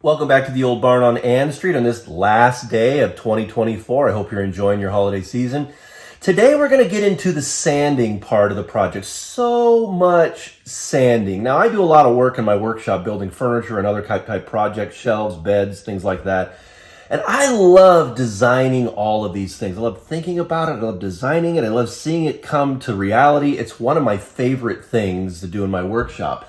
Welcome back to the old barn on Ann Street on this last day of 2024. I hope you're enjoying your holiday season. Today we're going to get into the sanding part of the project. So much sanding. Now I do a lot of work in my workshop building furniture and other type projects, shelves, beds, things like that. And I love designing all of these things. I love thinking about it. I love designing it. I love seeing it come to reality. It's one of my favorite things to do in my workshop.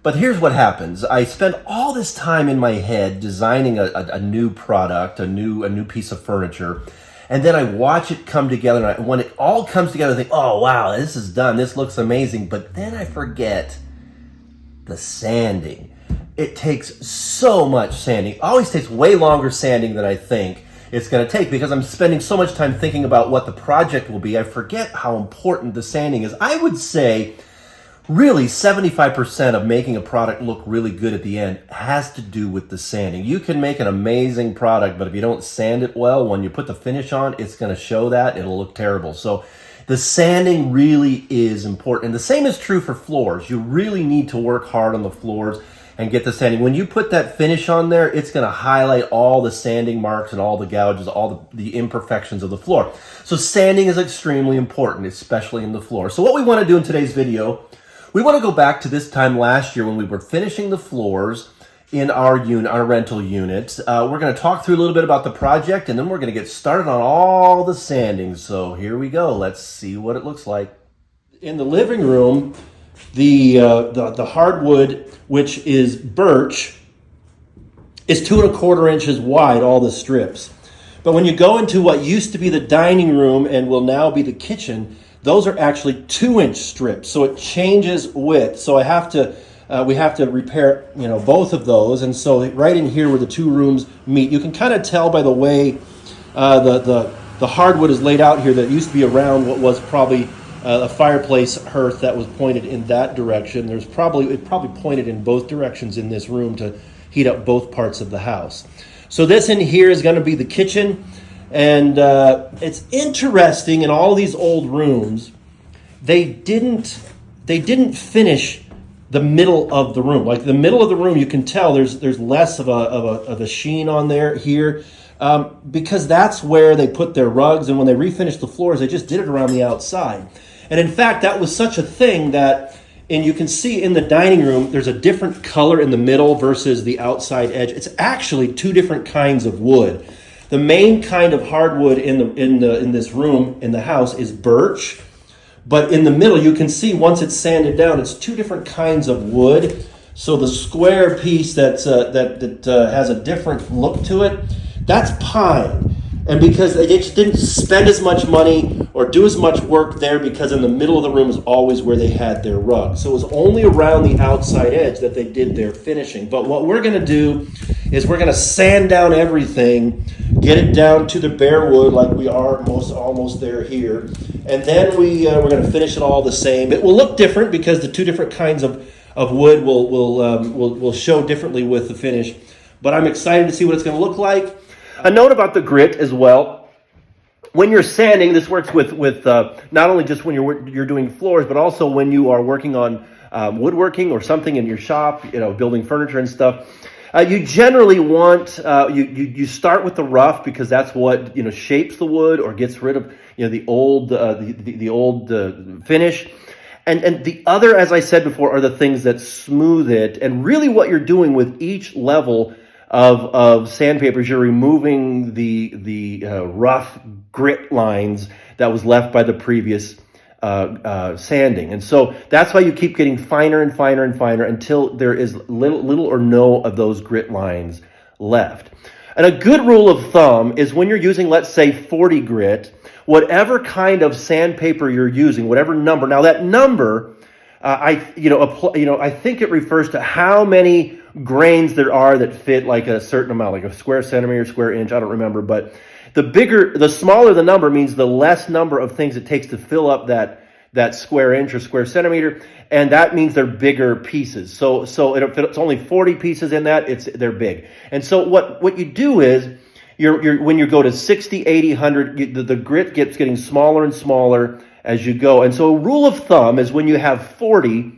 But here's what happens. I spend all this time in my head designing a new product, a new piece of furniture, and then I watch it come together. And when it all comes together, I think, oh, wow, this is done. This looks amazing. But then I forget the sanding. It takes so much sanding. It always takes way longer sanding than I think it's going to take because I'm spending so much time thinking about what the project will be. I forget how important the sanding is. I would say really, 75% of making a product look really good at the end has to do with the sanding. You can make an amazing product, but if you don't sand it well, when you put the finish on, it's going to show that. It'll look terrible. So the sanding really is important. And the same is true for floors. You really need to work hard on the floors and get the sanding. When you put that finish on there, it's going to highlight all the sanding marks and all the gouges, all the imperfections of the floor. So sanding is extremely important, especially in the floor. So what we want to do in today's video, we want to go back to this time last year when we were finishing the floors in our rental unit. We're going to talk through a little bit about the project, and then we're going to get started on all the sanding. So here we go. Let's see what it looks like. In the living room, the hardwood, which is birch, is 2¼ inches wide, all the strips. But when you go into what used to be the dining room and will now be the kitchen, those are actually 2-inch strips, so it changes width. So we have to repair, both of those. And so right in here where the two rooms meet, you can kind of tell by the way the hardwood is laid out here that it used to be around what was probably a fireplace hearth that was pointed in that direction. It probably pointed in both directions in this room to heat up both parts of the house. So this in here is going to be the kitchen. And it's interesting, in all these old rooms, they didn't finish the middle of the room. Like the middle of the room, you can tell there's less of a sheen on there here, because that's where they put their rugs. And when they refinished the floors, they just did it around the outside. And in fact, that was such a thing that, and you can see in the dining room, there's a different color in the middle versus the outside edge. It's actually two different kinds of wood. The main kind of hardwood in this room in the house is birch, but in the middle you can see once it's sanded down, it's two different kinds of wood. So the square piece that has a different look to it, that's pine. And because they just didn't spend as much money or do as much work there, because in the middle of the room is always where they had their rug. So it was only around the outside edge that they did their finishing. But what we're going to do is we're going to sand down everything, get it down to the bare wood like we are almost there here. And then we're going to finish it all the same. It will look different because the two different kinds of wood will show differently with the finish. But I'm excited to see what it's going to look like. A note about the grit as well. When you're sanding, this works with not only just when you're doing floors, but also when you are working on woodworking or something in your shop, building furniture and stuff. You generally want you start with the rough because that's what shapes the wood or gets rid of the old finish. And the other, as I said before, are the things that smooth it. And really, what you're doing with each level of sandpaper is you're removing the rough grit lines that was left by the previous sanding. And so that's why you keep getting finer and finer and finer until there is little or no of those grit lines left. And a good rule of thumb is when you're using, let's say, 40 grit, whatever kind of sandpaper you're using, whatever number. Now that number, I think it refers to how many grains there are that fit like a certain amount, like a square centimeter, square inch, I don't remember. But the smaller the number means the less number of things it takes to fill up that square inch or square centimeter, and that means they're bigger pieces. So if it's only 40 pieces in that, they're big. And so what you do is, when you go to 60, 80, 100, the grit gets getting smaller and smaller as you go. And so a rule of thumb is when you have 40,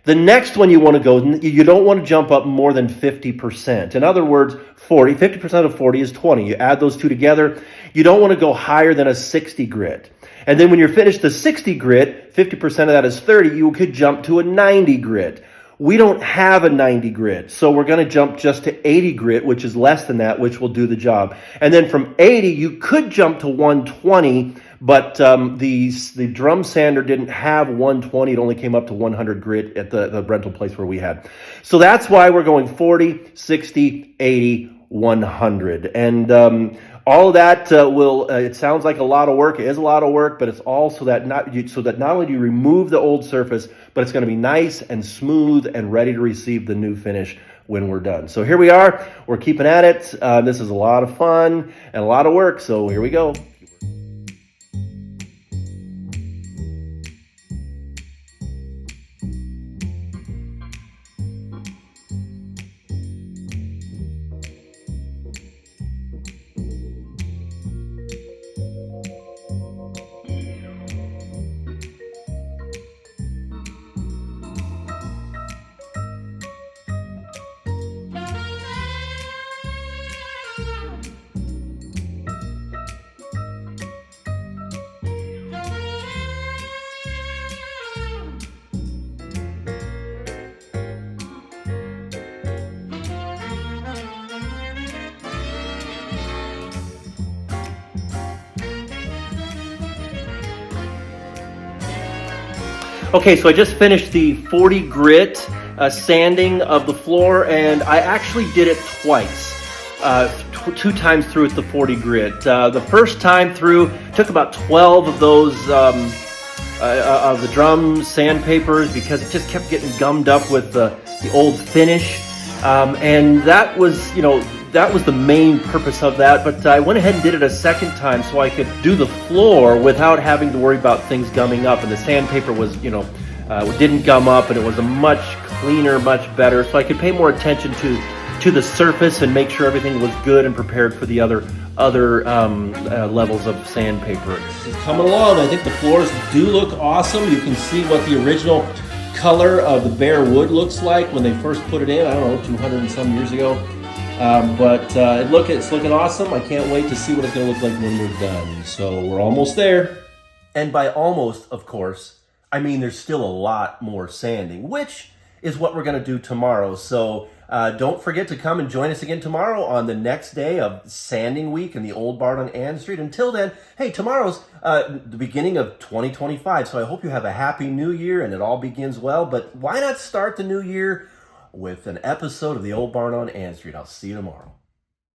The next one you want to go, you don't want to jump up more than 50%. In other words, 50% of 40 is 20. You add those two together. You don't want to go higher than a 60 grit. And then when you're finished the 60 grit, 50% of that is 30, you could jump to a 90 grit. We don't have a 90 grit, so we're going to jump just to 80 grit, which is less than that, which will do the job. And then from 80, you could jump to 120, but the drum sander didn't have 120. It only came up to 100 grit at the rental place where we had. So that's why we're going 40, 60, 80, 100. And all of that it sounds like a lot of work. It is a lot of work, but it's also that not only do you remove the old surface, but it's going to be nice and smooth and ready to receive the new finish when we're done. So here we are. We're keeping at it. This is a lot of fun and a lot of work. So here we go. Okay, so I just finished the 40 grit sanding of the floor, and I actually did it twice. Two times through with the 40 grit. The first time through took about 12 of those of the drum sandpapers because it just kept getting gummed up with the old finish, and that was that was the main purpose of that. But I went ahead and did it a second time so I could do the floor without having to worry about things gumming up, and the sandpaper was didn't gum up, and it was a much cleaner, much better, so I could pay more attention to the surface and make sure everything was good and prepared for the other levels of sandpaper. It's coming along. I think the floors do look awesome. You can see what the original color of the bare wood looks like when they first put it in, I don't know, 200 and some years ago. It's looking awesome. I can't wait to see what it's going to look like when we're done. So we're almost there. And by almost, of course, I mean there's still a lot more sanding, which is what we're going to do tomorrow. So don't forget to come and join us again tomorrow on the next day of sanding week in the old barn on Ann Street. Until then, hey, tomorrow's the beginning of 2025. So I hope you have a happy new year and it all begins well. But why not start the new year with an episode of the old barn on Ann Street? I'll see you tomorrow.